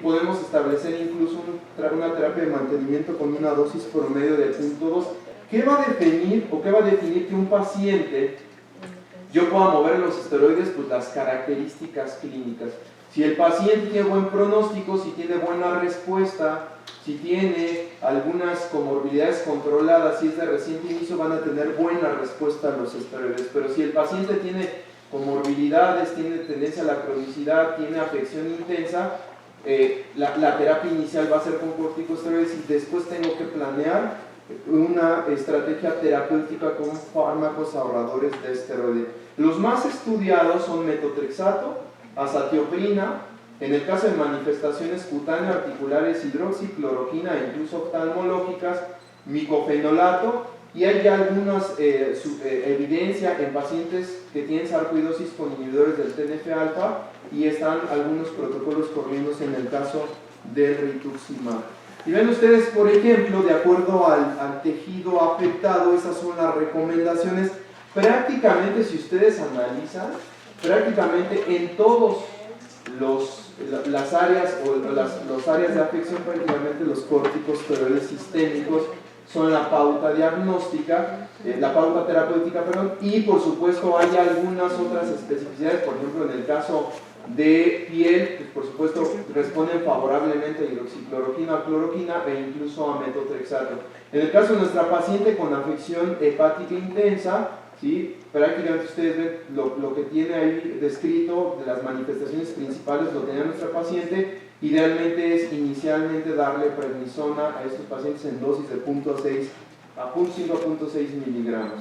Podemos establecer incluso una terapia de mantenimiento con una dosis promedio de 0.2. ¿Qué va a definir o qué va a definir que un paciente yo pueda mover los esteroides? Pues las características clínicas. Si el paciente tiene buen pronóstico, si tiene buena respuesta, si tiene algunas comorbilidades controladas, si es de reciente inicio, van a tener buena respuesta a los esteroides. Pero si el paciente tiene comorbilidades, tiene tendencia a la cronicidad, tiene afección intensa, la terapia inicial va a ser con corticosteroides y después tengo que planear una estrategia terapéutica con fármacos ahorradores de esteroide. Los más estudiados son metotrexato, azatioprina, en el caso de manifestaciones cutáneas articulares, hidroxicloroquina e incluso oftalmológicas, micofenolato, y hay ya algunas evidencia en pacientes que tienen sarcoidosis con inhibidores del TNF-alfa y están algunos protocolos corriéndose en el caso del rituximab. Y ven ustedes, por ejemplo, de acuerdo al tejido afectado, esas son las recomendaciones. Prácticamente, si ustedes analizan, prácticamente en todos las áreas o las áreas de afección, prácticamente los corticosteroides sistémicos son la pauta diagnóstica, la pauta terapéutica, perdón, y por supuesto hay algunas otras especificidades. Por ejemplo, en el caso de piel, pues por supuesto responden favorablemente a hidroxicloroquina, cloroquina e incluso a metotrexato. En el caso de nuestra paciente con afección hepática intensa, ¿sí? Prácticamente ustedes ven lo que tiene ahí descrito de las manifestaciones principales, lo tenía nuestra paciente. Idealmente es inicialmente darle prednisona a estos pacientes en dosis de 0.6 a 0.5 a 0.6 miligramos.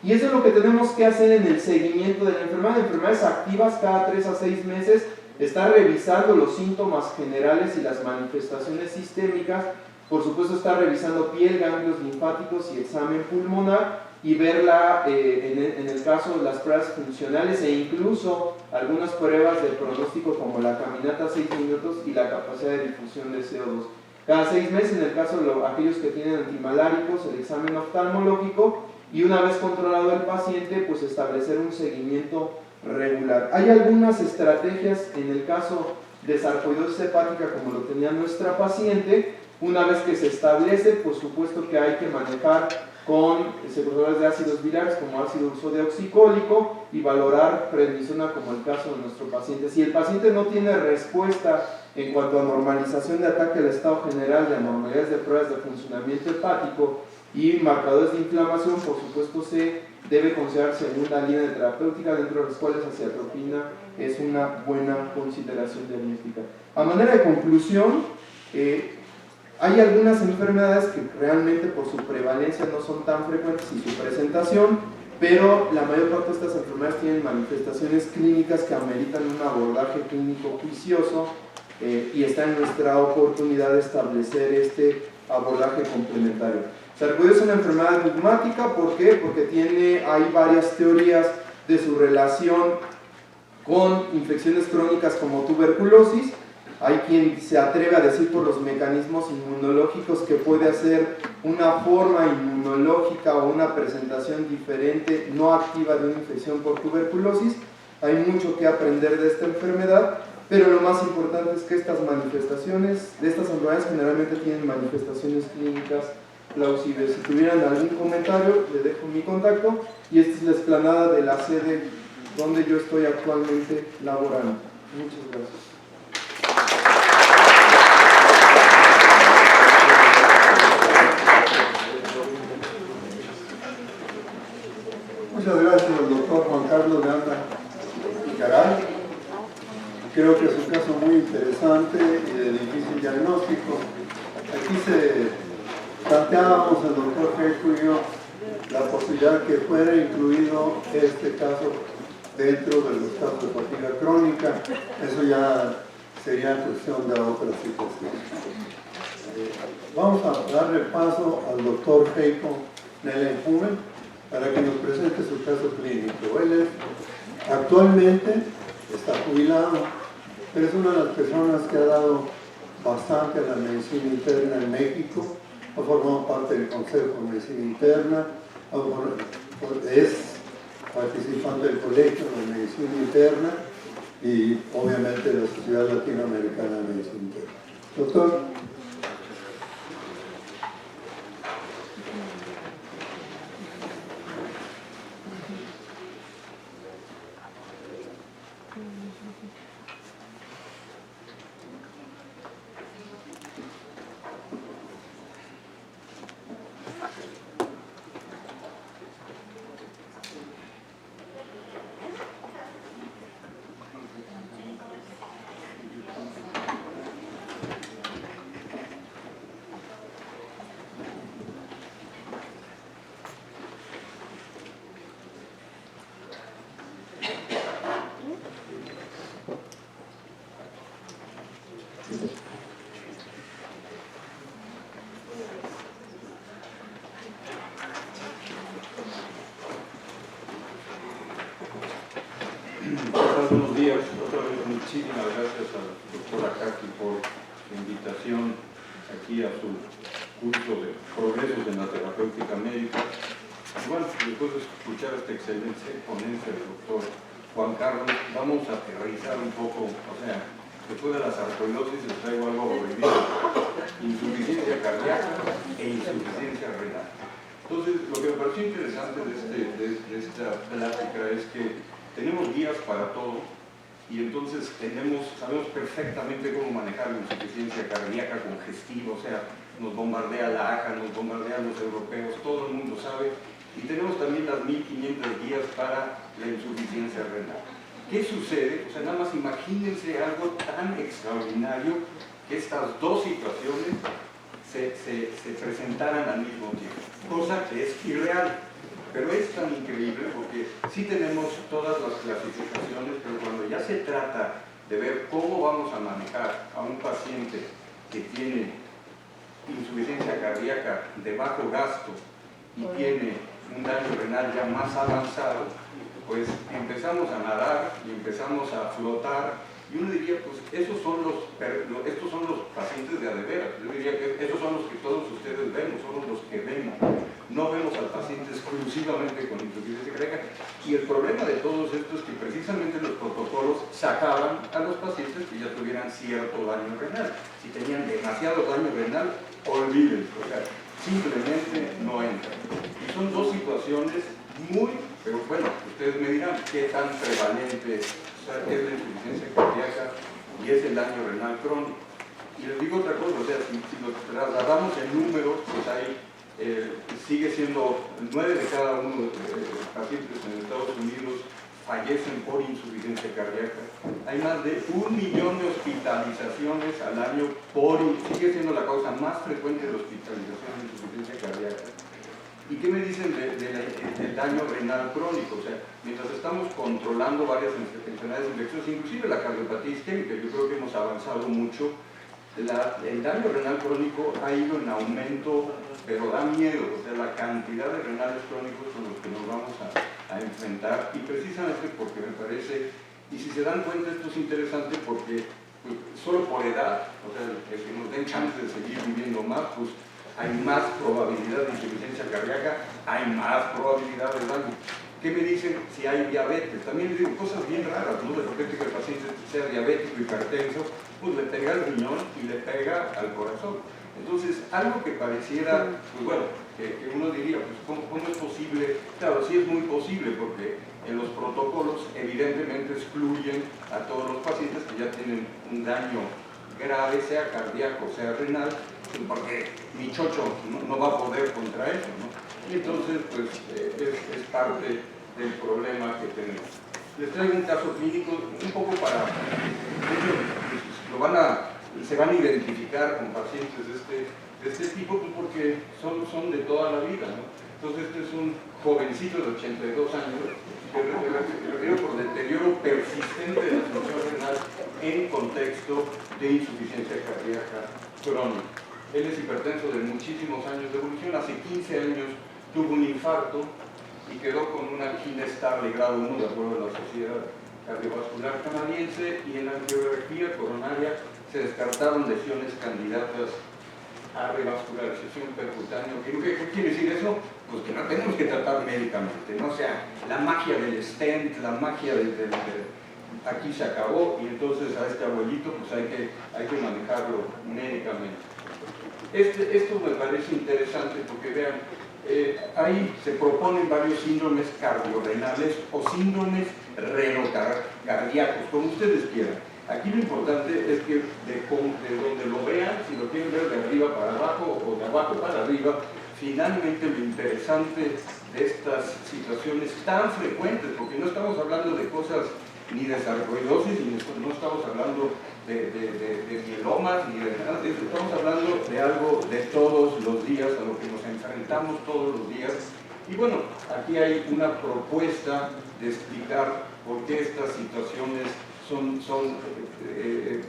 Y eso es lo que tenemos que hacer en el seguimiento de la enfermedad. Enfermedades activas cada 3 a 6 meses, estar revisando los síntomas generales y las manifestaciones sistémicas. Por supuesto, estar revisando piel, ganglios linfáticos y examen pulmonar, y verla en el caso de las pruebas funcionales e incluso algunas pruebas de pronóstico como la caminata 6 minutos y la capacidad de difusión de CO2. Cada 6 meses, en el caso de aquellos que tienen antimaláricos, el examen oftalmológico, y una vez controlado el paciente, pues establecer un seguimiento regular. Hay algunas estrategias en el caso de sarcoidosis hepática como lo tenía nuestra paciente. Una vez que se establece, por supuesto que hay que manejar con secuelas de ácidos bilares como ácido ursodeoxicólico y valorar prednisona como el caso de nuestro paciente. Si el paciente no tiene respuesta en cuanto a normalización de ataque al estado general, de anormalidades de pruebas de funcionamiento hepático y marcadores de inflamación, por supuesto se debe considerar segunda línea de terapéutica, dentro de las cuales aciatropina es una buena consideración diagnóstica. A manera de conclusión, hay algunas enfermedades que realmente por su prevalencia no son tan frecuentes y su presentación, pero la mayor parte de estas enfermedades tienen manifestaciones clínicas que ameritan un abordaje clínico juicioso, y está en nuestra oportunidad de establecer este abordaje complementario. Sarcoidosis es una enfermedad enigmática, ¿por qué? Porque hay varias teorías de su relación con infecciones crónicas como tuberculosis. Hay quien se atreve a decir por los mecanismos inmunológicos que puede hacer una forma inmunológica o una presentación diferente, no activa, de una infección por tuberculosis. Hay mucho que aprender de esta enfermedad, pero lo más importante es que estas manifestaciones de estas enfermedades generalmente tienen manifestaciones clínicas plausibles. Si tuvieran algún comentario, le dejo mi contacto, y esta es la explanada de la sede donde yo estoy actualmente laborando. Muchas gracias. Muchas gracias al doctor Juan Carlos de Anda Caray. Creo que es un caso muy interesante y de difícil diagnóstico. Aquí planteábamos el doctor Feco y yo la posibilidad que fuera incluido este caso dentro de los casos de fatiga crónica. Eso ya sería cuestión de otra situación. Vamos a darle paso al doctor Feco Nellenhumen para que nos presente su caso clínico. Él actualmente está jubilado, pero es una de las personas que ha dado bastante a la medicina interna en México, ha formado parte del Consejo de Medicina Interna, es participante del Colegio de Medicina Interna y obviamente la Sociedad Latinoamericana de Medicina Interna. Doctor. Buenos días, otra vez muchísimas gracias al doctor Akaki por la invitación aquí a su curso de progresos en la terapéutica médica. Y bueno, después de escuchar esta excelente ponencia del doctor Juan Carlos, vamos a aterrizar un poco, o sea, después de la sarcoidosis les traigo algo horrible: insuficiencia cardíaca e insuficiencia renal. Entonces, lo que me pareció interesante de esta plática es que tenemos guías para todo y entonces sabemos perfectamente cómo manejar la insuficiencia cardíaca congestiva, o sea, nos bombardea la AJA, nos bombardean los europeos, todo el mundo sabe, y tenemos también las 1500 guías para la insuficiencia renal. ¿Qué sucede? O sea, nada más imagínense algo tan extraordinario que estas dos situaciones se presentaran al mismo tiempo, cosa que es irreal. Pero es tan increíble porque sí tenemos todas las clasificaciones, pero cuando ya se trata de ver cómo vamos a manejar a un paciente que tiene insuficiencia cardíaca de bajo gasto y tiene un daño renal ya más avanzado, pues empezamos a nadar y empezamos a flotar, y uno diría, pues estos son los pacientes de a de veras. Yo diría que esos son los que todos ustedes vemos, son los que vemos. No vemos al paciente exclusivamente con insuficiencia cardíaca, y el problema de todos estos es que precisamente los protocolos sacaban a los pacientes que ya tuvieran cierto daño renal. Si tenían demasiado daño renal, olvídense, o sea, simplemente no entran. Y son dos situaciones pero bueno, ustedes me dirán qué tan prevalente es la insuficiencia cardíaca y es el daño renal crónico. Y les digo otra cosa, o sea, si lo trasladamos en números, pues ahí sigue siendo 9 de cada 1 de los pacientes en Estados Unidos fallecen por insuficiencia cardíaca. Hay más de 1 millón de hospitalizaciones al año sigue siendo la causa más frecuente de hospitalización de insuficiencia cardíaca. ¿Y qué me dicen del daño renal crónico? O sea, mientras estamos controlando varias enfermedades infecciosas, inclusive la cardiopatía isquémica, yo creo que hemos avanzado mucho. El daño renal crónico ha ido en aumento, pero da miedo. O sea, la cantidad de renales crónicos con los que nos vamos a enfrentar, y precisamente porque me parece, y si se dan cuenta, esto es interesante porque pues, solo por edad, o sea, que nos den chance de seguir viviendo más, pues hay más probabilidad de insuficiencia cardíaca, hay más probabilidad de daño. ¿Qué me dicen si hay diabetes? También les digo cosas bien raras, ¿no? De repente que el paciente sea diabético, hipertenso, pues le pega al riñón y le pega al corazón. Entonces, algo que pareciera, pues bueno, que uno diría, pues ¿cómo es posible? Claro, sí es muy posible, porque en los protocolos evidentemente excluyen a todos los pacientes que ya tienen un daño grave, sea cardíaco, sea renal, porque mi chocho no va a poder contra eso, ¿no? Y entonces, pues, es parte del problema que tenemos. Les traigo un caso clínico, un poco para... De hecho, se van a identificar con pacientes de este tipo, pues porque son de toda la vida, ¿no? Entonces, este es un jovencito de 82 años, que refiero por deterioro persistente de la función renal en contexto de insuficiencia cardíaca crónica. Él es hipertenso de muchísimos años de evolución, hace 15 años tuvo un infarto y quedó con una angina estable grado 1 de acuerdo a la Sociedad Cardiovascular Canadiense, y en la angiografía coronaria se descartaron lesiones candidatas a revascularización percutánea. ¿Qué quiere decir eso? Pues que no tenemos que tratar médicamente, ¿no? O sea, la magia del stent, la magia aquí se acabó y entonces a este abuelito pues hay que manejarlo médicamente. Esto me parece interesante porque vean, ahí se proponen varios síndromes cardiorrenales o síndromes renocardíacos, como ustedes quieran. Aquí lo importante es que de donde lo vean, si lo quieren ver de arriba para abajo o de abajo para arriba, finalmente lo interesante de estas situaciones tan frecuentes, porque no estamos hablando de cosas ni de sarcoidosis, ni no estamos hablando de mielomas, ni de nada de eso, estamos hablando de algo de todos los días, a lo que nos enfrentamos todos los días. Y bueno, aquí hay una propuesta de explicar por qué estas situaciones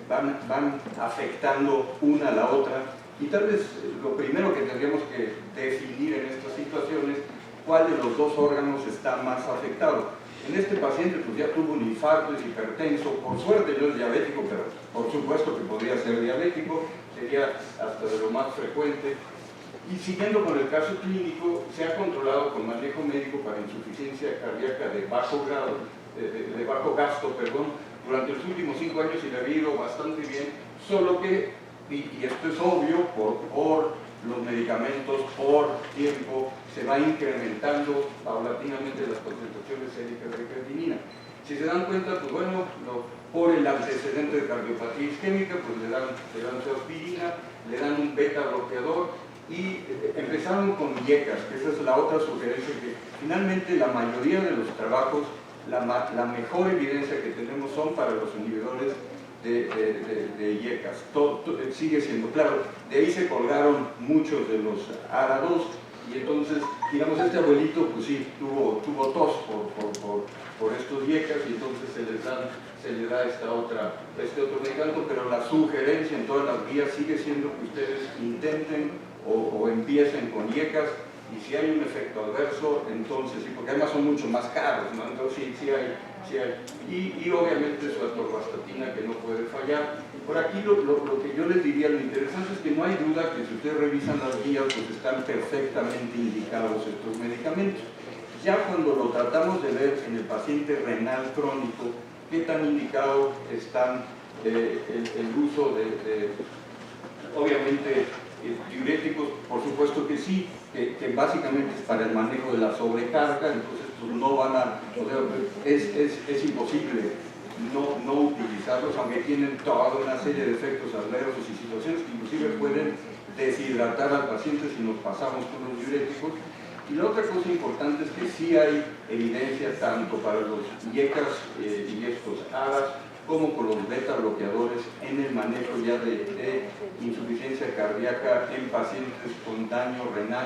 van afectando una a la otra. Y tal vez lo primero que tendríamos que definir en estas situaciones, cuál de los dos órganos está más afectado. En este paciente pues ya tuvo un infarto, es hipertenso, por suerte no es diabético, pero por supuesto que podría ser diabético, sería hasta de lo más frecuente. Y siguiendo con el caso clínico, se ha controlado con manejo médico para insuficiencia cardíaca de bajo grado, de bajo gasto, durante los últimos 5 años y le ha ido bastante bien, solo que, y esto es obvio, por los medicamentos, por tiempo, se va incrementando paulatinamente las concentraciones séricas de creatinina. Si se dan cuenta, pues bueno, por el antecedente de cardiopatía isquémica, pues le dan aspirina, le dan un beta bloqueador y empezaron con IECAS, que esa es la otra sugerencia, que finalmente la mayoría de los trabajos, la mejor evidencia que tenemos son para los inhibidores de IECAS. Todo sigue siendo claro. De ahí se colgaron muchos de los ARA2 y entonces, digamos, este abuelito pues sí, tuvo tos por estos IECAS y entonces se le da este otro medicamento, pero la sugerencia en todas las guías sigue siendo que ustedes intenten o empiecen con IECAS. Y si hay un efecto adverso, entonces sí, porque además son mucho más caros, ¿no? Entonces sí hay. Y obviamente su atorvastatina que no puede fallar. Por aquí lo que yo les diría, lo interesante es que no hay duda que si ustedes revisan las guías, pues están perfectamente indicados estos medicamentos. Ya cuando lo tratamos de ver en el paciente renal crónico, qué tan indicado están el uso de obviamente, diuréticos, por supuesto que sí, que básicamente es para el manejo de la sobrecarga, entonces pues no van a, o sea, es imposible no utilizarlos, aunque tienen toda una serie de efectos adversos y situaciones que inclusive pueden deshidratar al paciente si nos pasamos con los diuréticos. Y la otra cosa importante es que sí hay evidencia tanto para los IECAS y estos ARAS, como con los beta bloqueadores en el manejo ya de insuficiencia cardíaca en pacientes con daño renal,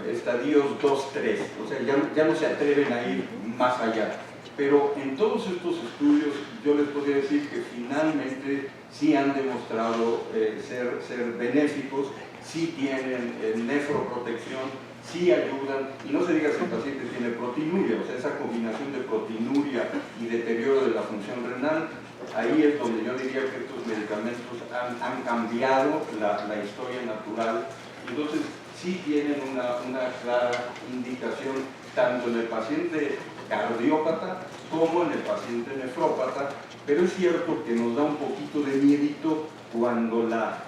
estadios 2-3, o sea, ya no se atreven a ir más allá. Pero en todos estos estudios yo les podría decir que finalmente sí han demostrado ser benéficos, sí tienen nefroprotección, sí ayudan, y no se diga si el paciente tiene proteinuria, o sea, esa combinación de proteinuria y deterioro de la función renal, ahí es donde yo diría que estos medicamentos han cambiado la historia natural, entonces sí tienen una clara indicación tanto en el paciente cardiópata como en el paciente nefrópata, pero es cierto que nos da un poquito de miedito cuando la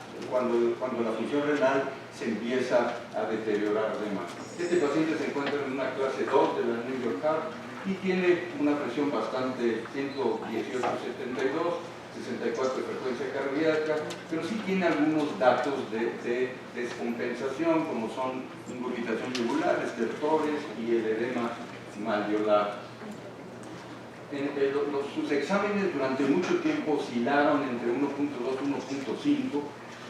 función renal se empieza a deteriorar de más. Este paciente se encuentra en una clase 2 de la New York Heart y tiene una presión bastante 118/72, 64 de frecuencia cardíaca, pero sí tiene algunos datos de descompensación, como son ingurgitación yugular, estertores y el edema malleolar. Sus exámenes durante mucho tiempo oscilaron entre 1.2 y 1.5,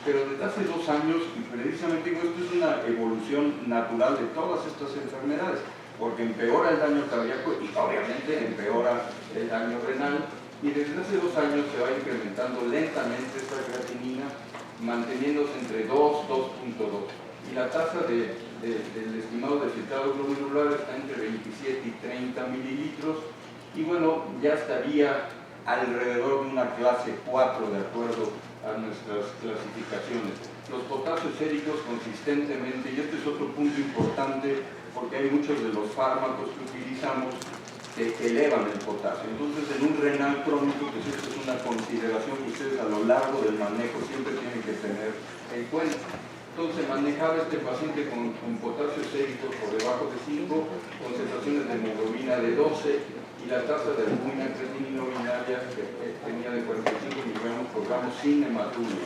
pero desde hace 2 años, y precisamente digo, esto es una evolución natural de todas estas enfermedades, porque empeora el daño cardíaco y obviamente empeora el daño renal, y desde hace 2 años se va incrementando lentamente esta creatinina, manteniéndose entre 2 y 2.2, y la tasa del estimado de filtrado glomerular está entre 27 y 30 mililitros, y bueno, ya estaría alrededor de una clase 4 de acuerdo a nuestras clasificaciones. Los potasios séricos consistentemente, y este es otro punto importante porque hay muchos de los fármacos que utilizamos que elevan el potasio. Entonces, en un renal crónico, pues esto es una consideración que ustedes a lo largo del manejo siempre tienen que tener en cuenta. Entonces, manejaba este paciente con potasio sérico por debajo de 5, concentraciones de hemoglobina de 12 y la tasa de albúmina creatinina urinaria que tenía de 45 miligramos por gramo sin hematuria.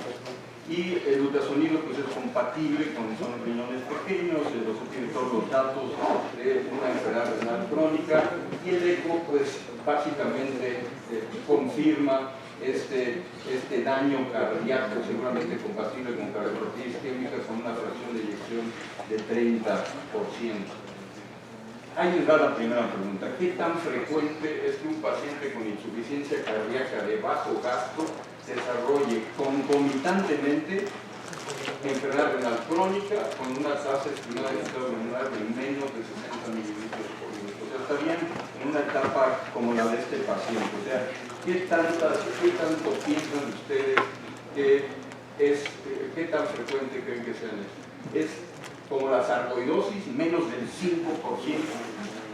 Y el ultrasonido pues es compatible con son riñones pequeños, tiene todos los datos de una enfermedad renal crónica, y el eco pues básicamente confirma este daño cardíaco, seguramente compatible con cardiopatías isquémicas con una fracción de eyección de 30%. Ahí les va la primera pregunta. ¿Qué tan frecuente es que un paciente con insuficiencia cardíaca de bajo gasto desarrolle concomitantemente enfermedad renal crónica con una tasa estimada de estado renal de menos de 60 mililitros por minuto? O sea, está bien en una etapa como la de este paciente. O sea, ¿qué tanto piensan ustedes qué tan frecuente creen que sean esto? ¿Es como la sarcoidosis, menos del 5%?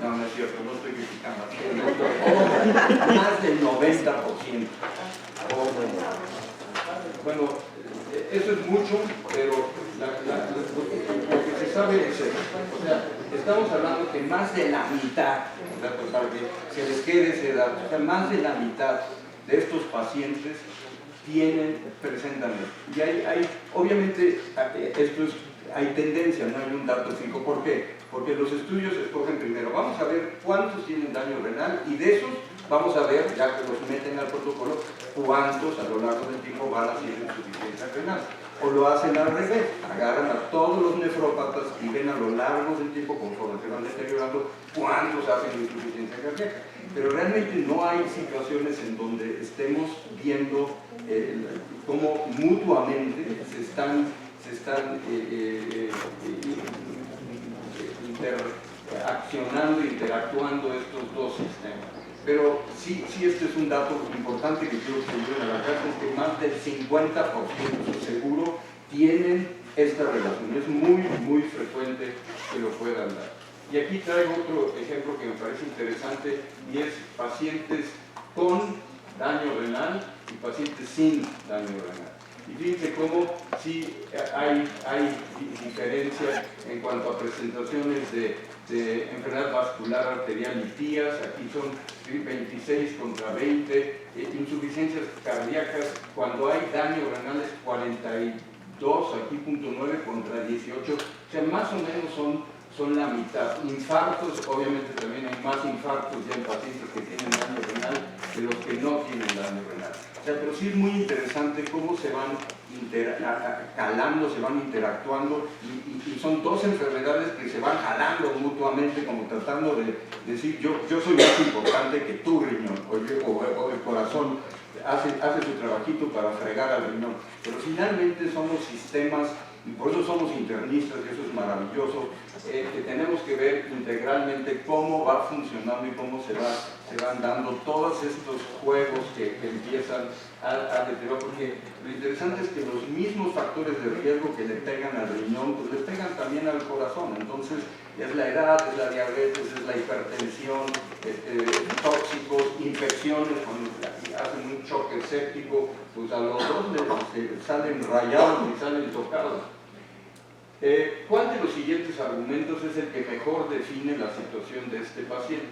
No, no es cierto, no estoy criticando. O más del 90%. Bueno, eso es mucho, pero lo que se sabe es eso. O sea, estamos hablando que más de la mitad, para que se les quede ese dato, o sea, más de la mitad de estos pacientes presentan esto. Y hay obviamente, esto es, hay tendencia, no hay un dato fijo. ¿Por qué? Porque los estudios escogen primero, vamos a ver cuántos tienen daño renal, y de esos vamos a ver, ya que los meten al protocolo, cuántos a lo largo del tiempo van a tener insuficiencia renal. O lo hacen al revés, agarran a todos los nefrópatas y ven a lo largo del tiempo, conforme se van deteriorando, cuántos hacen insuficiencia cardíaca. Pero realmente no hay situaciones en donde estemos viendo cómo mutuamente se están interactuando estos dos sistemas. Pero sí, este es un dato importante que quiero que se lleven a la casa, es que más del 50% seguro tienen esta relación. Es muy frecuente que lo puedan dar. Y aquí traigo otro ejemplo que me parece interesante, y es pacientes con daño renal y pacientes sin daño renal. Y fíjense cómo sí hay diferencia en cuanto a presentaciones de enfermedad vascular arterial y TIAs. Aquí son 26 contra 20, insuficiencias cardíacas, cuando hay daño renal es 42, aquí .9 contra 18, o sea, más o menos son la mitad. Infartos, obviamente también hay más infartos ya en pacientes que tienen daño renal que los que no tienen daño renal. O sea, pero sí es muy interesante cómo se van calando, se van interactuando, y son dos enfermedades que se van jalando mutuamente, como tratando de decir, yo soy más importante que tu riñón, o el corazón hace su trabajito para fregar al riñón. Pero finalmente son los sistemas, y por eso somos internistas, y eso es maravilloso, que tenemos que ver integralmente cómo va funcionando y cómo se van dando todos estos juegos que empiezan a deteriorar, porque lo interesante es que los mismos factores de riesgo que le pegan al riñón, pues le pegan también al corazón. Entonces es la edad, es la diabetes, es la hipertensión, tóxicos, infecciones, cuando hacen un choque séptico, pues a los dos salen rayados y salen tocados. ¿Cuál de los siguientes argumentos es el que mejor define la situación de este paciente?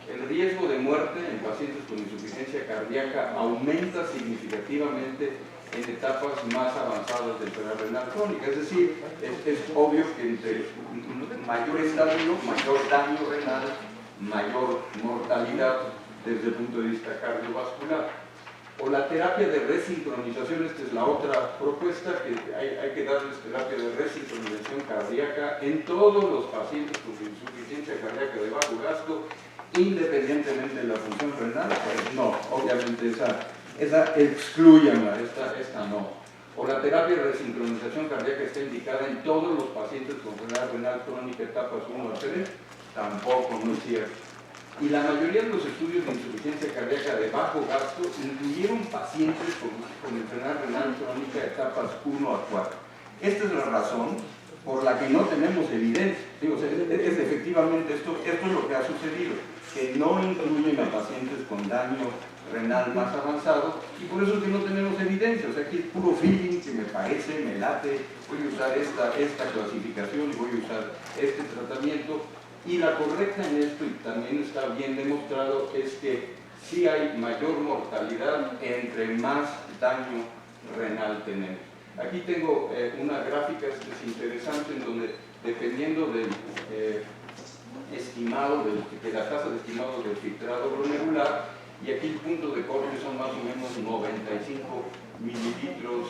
El riesgo de muerte en pacientes con insuficiencia cardíaca aumenta significativamente en etapas más avanzadas de enfermedad renal crónica. Es decir, es obvio que entre mayor estadio, mayor daño renal, mayor mortalidad desde el punto de vista cardiovascular. O la terapia de resincronización, esta es la otra propuesta, que hay que darles terapia de resincronización cardíaca en todos los pacientes con insuficiencia cardíaca de bajo gasto, independientemente de la función renal. Pues no, obviamente esa excluyanla, esta no. O la terapia de resincronización cardíaca está indicada en todos los pacientes con enfermedad renal crónica etapas 1 a 3, tampoco, no es cierto. Y la mayoría de los estudios de insuficiencia cardíaca de bajo gasto incluyeron pacientes con enfermedad renal crónica etapas 1 a 4. Esta es la razón por la que no tenemos evidencia. Digo, efectivamente esto es lo que ha sucedido. que no incluyen a pacientes con daño renal más avanzado, y por eso es que no tenemos evidencia. O sea, aquí es puro feeling que me parece, me late, voy a usar esta clasificación y voy a usar este tratamiento. Y la correcta en esto, y también está bien demostrado, es que sí hay mayor mortalidad entre más daño renal tenemos. Aquí tengo una gráfica interesante en donde, dependiendo del estimado, de la tasa de estimado del filtrado glomerular, y aquí el punto de corte son más o menos 95 mililitros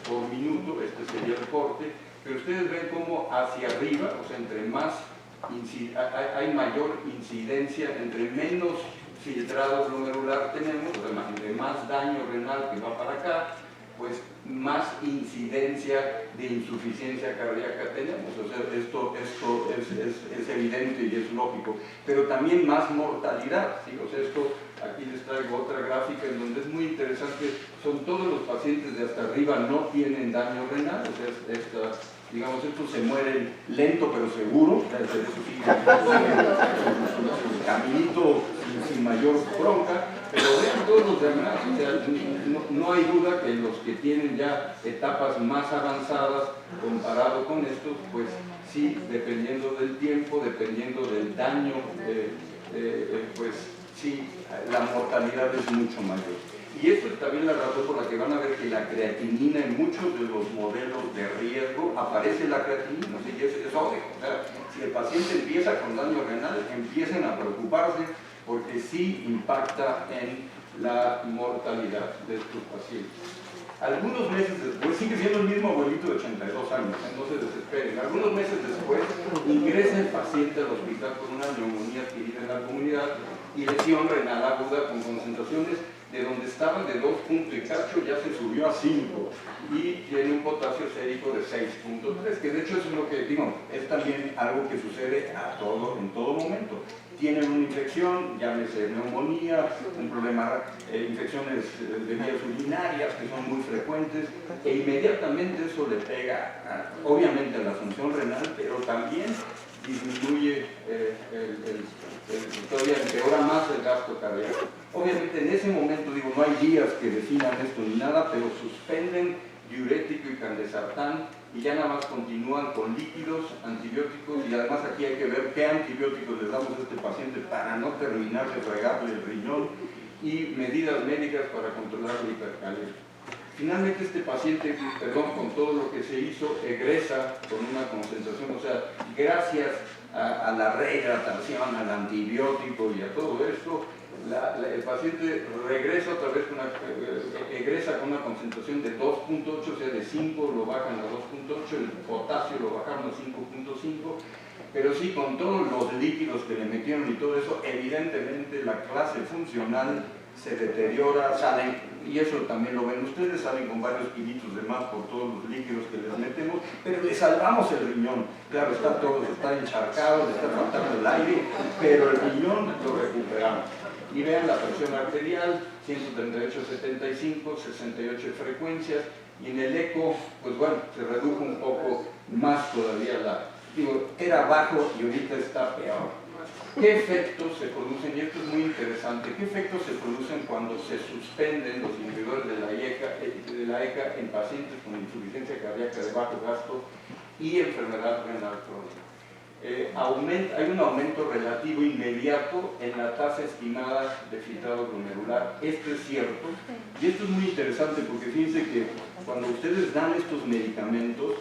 por minuto, este sería el corte, pero ustedes ven cómo hacia arriba, o sea, entre más hay mayor incidencia, entre menos filtrado glomerular tenemos, o sea, entre más daño renal que va para acá, pues más incidencia de insuficiencia cardíaca tenemos. O sea, esto es evidente y es lógico, pero también más mortalidad, ¿sí? O sea, esto, aquí les traigo otra gráfica en donde es muy interesante, son todos los pacientes de hasta arriba no tienen daño renal, o sea, digamos, estos se mueren lento pero seguro, su caminito sin mayor bronca, pero vean todos los demás, o sea, no hay duda que los que tienen ya etapas más avanzadas comparado con estos, pues sí, dependiendo del tiempo, dependiendo del daño, pues sí, la mortalidad es mucho mayor. Y esto es también la razón por la que van a ver que la creatinina en muchos de los modelos de riesgo aparece la creatinina, ¿sí? Y es obvio. O sea, si el paciente empieza con daño renal, empiecen a preocuparse porque sí impacta en la mortalidad de estos pacientes. Algunos meses después, sigue siendo el mismo abuelito de 82 años, no se desesperen. Algunos meses después ingresa el paciente al hospital con una neumonía adquirida en la comunidad y lesión renal aguda con concentraciones de donde estaban de 2 puntos y cacho ya se subió a 5 y tiene un potasio sérico de 6.3, que de hecho es lo que digo, es también algo que sucede en todo momento. Tienen una infección, llámese neumonía, un problema, infecciones de vías urinarias que son muy frecuentes, e inmediatamente eso le pega obviamente a la función renal, pero también disminuye, todavía empeora más el gasto cardíaco. Obviamente en ese momento, digo, no hay días que definan esto ni nada, pero suspenden diurético y candesartán y ya nada más continúan con líquidos, antibióticos, y además aquí hay que ver qué antibióticos le damos a este paciente para no terminar de fregarle el riñón, y medidas médicas para controlar la hipercalemia. Finalmente este paciente, con todo lo que se hizo, egresa con una concentración, o sea, gracias a la rehidratación, al antibiótico y a todo esto, el paciente regresa otra vez egresa con una concentración de 2.8, o sea, de 5 lo bajan a 2.8, el potasio lo bajaron a 5.5, pero sí, con todos los líquidos que le metieron y todo eso, evidentemente la clase funcional se deteriora, salen, y eso también lo ven ustedes, salen con varios kilitos de más por todos los líquidos que les metemos, pero le salvamos el riñón. Claro, está encharcado, le está faltando el aire, pero el riñón lo recuperamos. Y vean la presión arterial, 138/75, 68 frecuencias, y en el eco, pues bueno, se redujo un poco más todavía era bajo y ahorita está peor. ¿Qué efectos se producen? Y esto es muy interesante. ¿Qué efectos se producen cuando se suspenden los inhibidores de la ECA en pacientes con insuficiencia cardíaca de bajo gasto y enfermedad renal crónica? Hay un aumento relativo inmediato en la tasa estimada de filtrado glomerular. Esto es cierto, y esto es muy interesante porque fíjense que cuando ustedes dan estos medicamentos,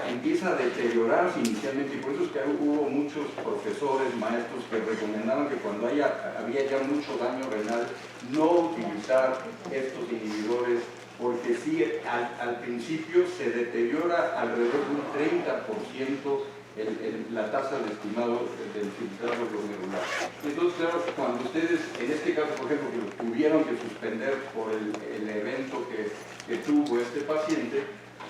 empieza a deteriorarse inicialmente, y por eso es que hubo muchos profesores, maestros que recomendaban que cuando había ya mucho daño renal, no utilizar estos inhibidores, porque sí, al principio se deteriora alrededor de un 30% la tasa de estimado del filtrado glomerular. Entonces, claro, cuando ustedes, en este caso, por ejemplo, que lo tuvieron que suspender por el evento que tuvo este paciente,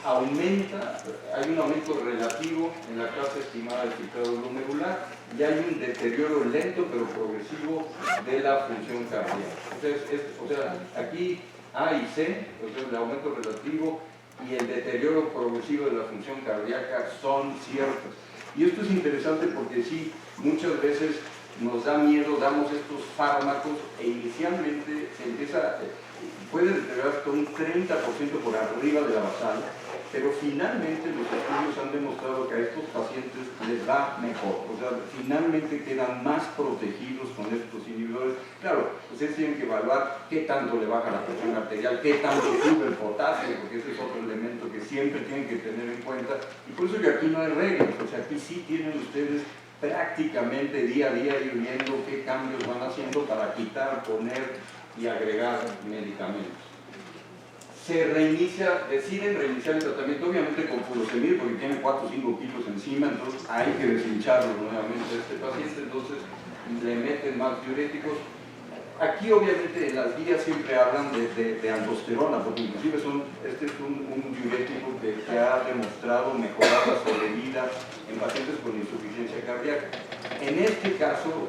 hay un aumento relativo en la tasa estimada del filtrado glomerular y hay un deterioro lento pero progresivo de la función cardíaca. Entonces, o sea, aquí A y C, o sea, el aumento relativo y el deterioro progresivo de la función cardíaca son ciertos. Y esto es interesante porque sí, muchas veces nos da miedo, damos estos fármacos e inicialmente se empieza, puede deteriorar hasta un 30% por arriba de la basal, pero finalmente los estudios han demostrado que a estos pacientes les va mejor, o sea, finalmente quedan más protegidos con estos inhibidores. Claro, ustedes tienen que evaluar qué tanto le baja la presión arterial, qué tanto sube el potasio, porque ese es otro elemento que siempre tienen que tener en cuenta, y por eso que aquí no hay reglas, o sea, aquí sí tienen ustedes prácticamente día a día ir viendo qué cambios van haciendo para quitar, poner y agregar medicamentos. Se reinicia, deciden reiniciar el tratamiento, obviamente con furosemide, porque tiene 4 o 5 kilos encima, entonces hay que deshincharlo nuevamente a este paciente, entonces le meten más diuréticos. Aquí obviamente en las guías siempre hablan de aldosterona, porque inclusive este es un diurético que ha demostrado mejorar la sobrevida en pacientes con insuficiencia cardíaca. En este caso,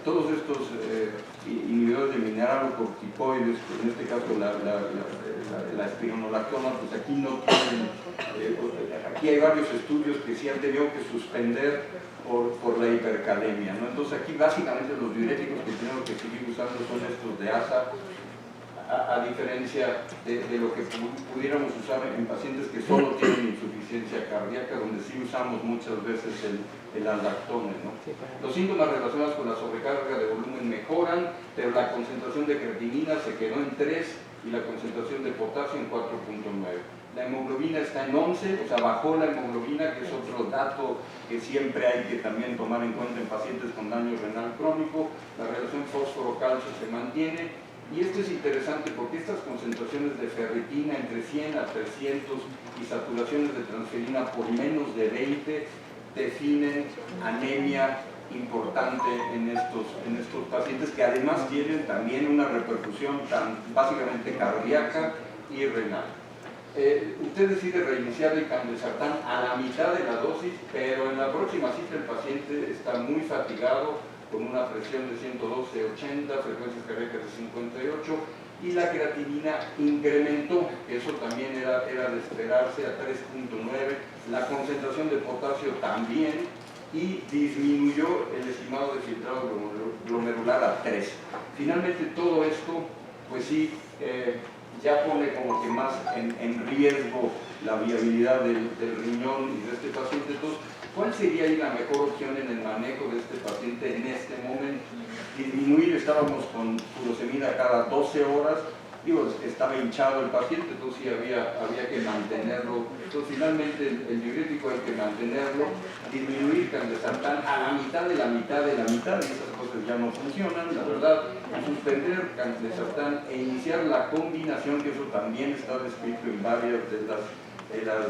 todos estos inhibidores de mineralocorticoides, en este caso la espironolactona, pues aquí no tienen, aquí hay varios estudios que sí han tenido que suspender por la hipercalemia, ¿no? Entonces aquí básicamente los diuréticos que tenemos que seguir usando son estos de ASA, a diferencia de lo que pudiéramos usar en pacientes que solo tienen insuficiencia cardíaca, donde sí usamos muchas veces el aldactone, ¿no? Los síntomas relacionados con la sobrecarga de volumen mejoran, pero la concentración de creatinina se quedó en 3 y la concentración de potasio en 4.9. La hemoglobina está en 11, o sea, bajó la hemoglobina, que es otro dato que siempre hay que también tomar en cuenta en pacientes con daño renal crónico. La relación fósforo-calcio se mantiene. Y esto es interesante porque estas concentraciones de ferritina entre 100 a 300 y saturaciones de transferina por menos de 20 definen anemia importante en estos pacientes, que además tienen también una repercusión básicamente cardíaca y renal. Usted decide reiniciar el candesartán a la mitad de la dosis, pero en la próxima cita el paciente está muy fatigado, con una presión de 112/80, frecuencias cardíacas de 58, y la creatinina incrementó, que eso también era de esperarse, a 3.9, la concentración de potasio también, y disminuyó el estimado de filtrado glomerular a 3. Finalmente todo esto, pues sí, ya pone como que más en riesgo la viabilidad del riñón y de este paciente. Entonces, ¿cuál sería ahí la mejor opción en el manejo de este paciente en este momento? Disminuir, estábamos con furosemida cada 12 horas, estaba hinchado el paciente, entonces sí había que mantenerlo. Entonces finalmente el diurético hay que mantenerlo, disminuir candesartán a la mitad de la mitad de la mitad, y esas cosas ya no funcionan, la verdad, suspender candesartán e iniciar la combinación, que eso también está descrito en varias de las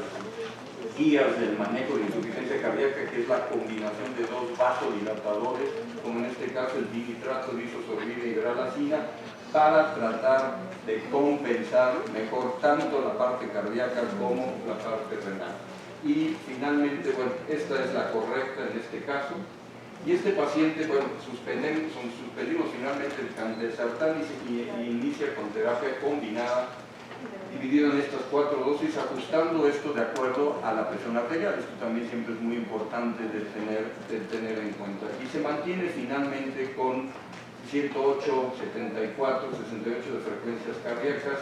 guías del manejo de insuficiencia cardíaca, que es la combinación de 2 vasodilatadores, como en este caso el dinitrato de isosorbida y hidralazina, para tratar de compensar mejor tanto la parte cardíaca como la parte renal. Y finalmente, bueno, esta es la correcta en este caso. Y este paciente, bueno, suspendimos finalmente el candesartán y inicia con terapia combinada, dividido en estas 4 dosis, ajustando esto de acuerdo a la presión arterial. Esto también siempre es muy importante de tener en cuenta. Y se mantiene finalmente con 108, 74, 68 de frecuencias cardíacas,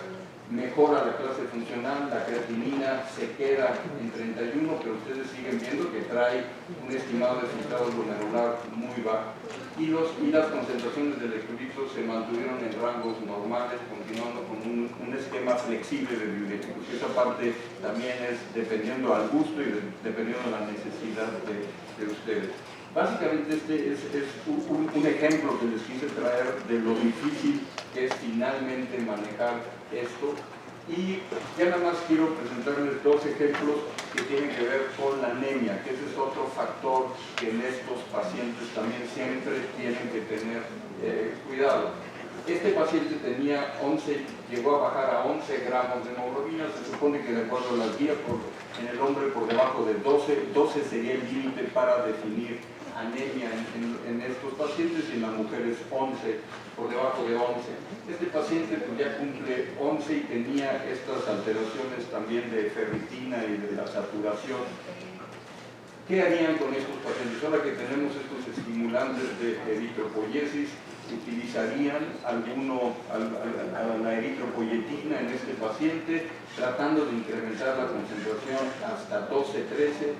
mejora la clase funcional, la creatinina se queda en 31, pero ustedes siguen viendo que trae un estimado de filtrado glomerular muy bajo. Y las concentraciones de electrolitos se mantuvieron en rangos normales, continuando con un esquema flexible de diuréticos. Y esa parte también es dependiendo al gusto y dependiendo de la necesidad de ustedes. Básicamente este es un ejemplo que les quise traer de lo difícil que es finalmente manejar esto. Y ya nada más quiero presentarles 2 ejemplos que tienen que ver con la anemia, que ese es otro factor que en estos pacientes también siempre tienen que tener cuidado. Este paciente tenía llegó a bajar a 11 gramos de hemoglobina. Se supone que de acuerdo a las guías, en el hombre por debajo de 12 sería el límite para definir anemia en estos pacientes, y en las mujeres 11, por debajo de 11. Este paciente pues ya cumple 11 y tenía estas alteraciones también de ferritina y de la saturación. ¿Qué harían con estos pacientes? Ahora que tenemos estos estimulantes de eritropoiesis, utilizarían a la eritropoyetina en este paciente, tratando de incrementar la concentración hasta 12-13.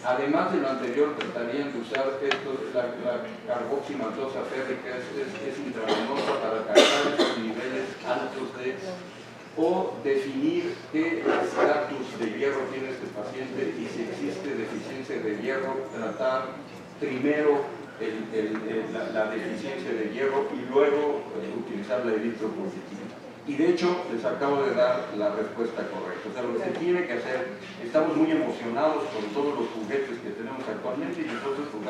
Además de lo anterior, tratarían de usar la carboximaltosa férrica, es intravenosa para alcanzar estos niveles altos o definir qué estatus de hierro tiene este paciente y si existe deficiencia de hierro, tratar primero la deficiencia de hierro y luego utilizar la eritropoyetina. Y de hecho, les acabo de dar la respuesta correcta. O sea, lo que se tiene que hacer, estamos muy emocionados con todos los juguetes que tenemos actualmente y entonces, pues,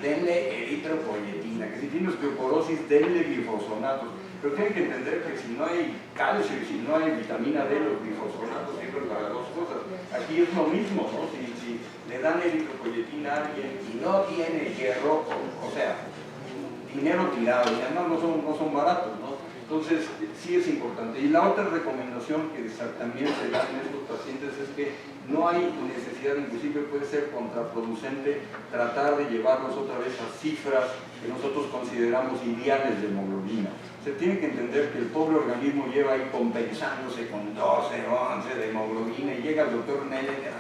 denle eritropoyetina, que si tiene osteoporosis, denle glifosinatos. Pero tienen que entender que si no hay calcio y si no hay vitamina D, los glifosinatos sirven para dos cosas. Aquí es lo mismo, ¿no? Si le dan eritropoyetina a alguien y no tiene hierro, o sea, dinero tirado, y además no son baratos, ¿no? Entonces, sí es importante. Y la otra recomendación que también se da en estos pacientes es que no hay necesidad, inclusive puede ser contraproducente, tratar de llevarlos otra vez a cifras que nosotros consideramos ideales de hemoglobina. Se tiene que entender que el pobre organismo lleva ahí compensándose con 12, 11 de hemoglobina y llega el doctor Nell y dice,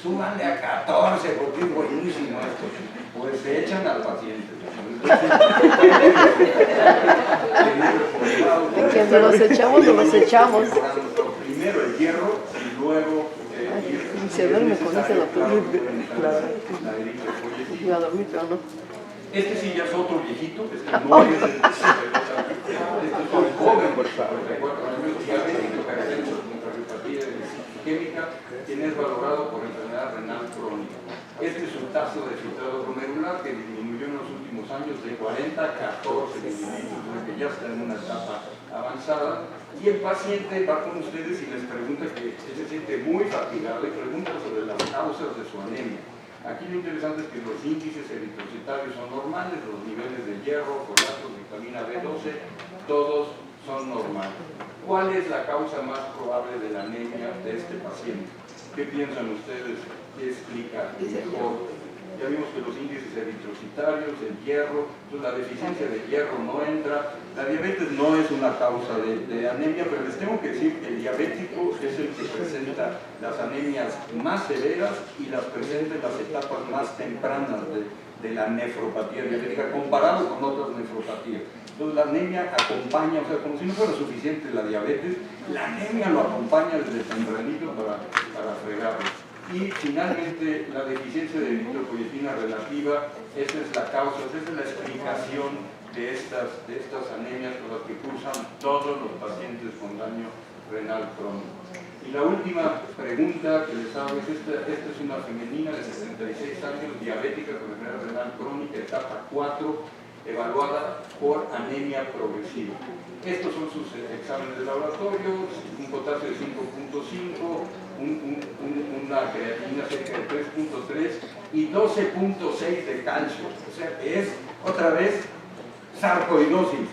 súbanle a 14 porque es buenísimo esto. Pues se echan al paciente. Que no los echamos. Primero el hierro y luego se duerme con ese doctor. La eritropoyetina. Iba a dormir, pero no. Este sí ya es otro viejito, este no es el este es un joven, por 44 años, diabético, hipertenso, con cardiopatía isquémica, quien es valorado por enfermedad renal crónica. Este es su tasa de filtrado glomerular que disminuyó en los últimos años de 40 a 14 mililitros, que ya está en una etapa avanzada. Y el paciente va con ustedes y les pregunta que se siente muy fatigado y pregunta sobre las causas de su anemia. Aquí lo interesante es que los índices eritrocitarios son normales, los niveles de hierro, folatos, vitamina B12, todos son normales. ¿Cuál es la causa más probable de la anemia de este paciente? ¿Qué piensan ustedes? ¿Qué explica mejor? Ya vimos que los índices eritrocitarios, el hierro, pues la deficiencia de hierro no entra. La diabetes no es una causa de anemia, pero les tengo que decir que el diabético es el que presenta las anemias más severas y las presenta en las etapas más tempranas de la nefropatía diabética, comparado con otras nefropatías. Entonces la anemia acompaña, o sea, como si no fuera suficiente la diabetes, la anemia lo acompaña desde tempranito para fregarlo. Y finalmente la deficiencia de eritropoyetina relativa, esa es la causa, esa es la explicación de estas anemias con las que cursan todos los pacientes con daño renal crónico. Y la última pregunta que les hago es esta es una femenina de 66 años, diabética con enfermedad renal crónica, etapa 4, evaluada por anemia progresiva. Estos son sus exámenes de laboratorio, un potasio de 5.5, una creatinina cerca de 3.3 y 12.6 de calcio. O sea, es otra vez sarcoidosis.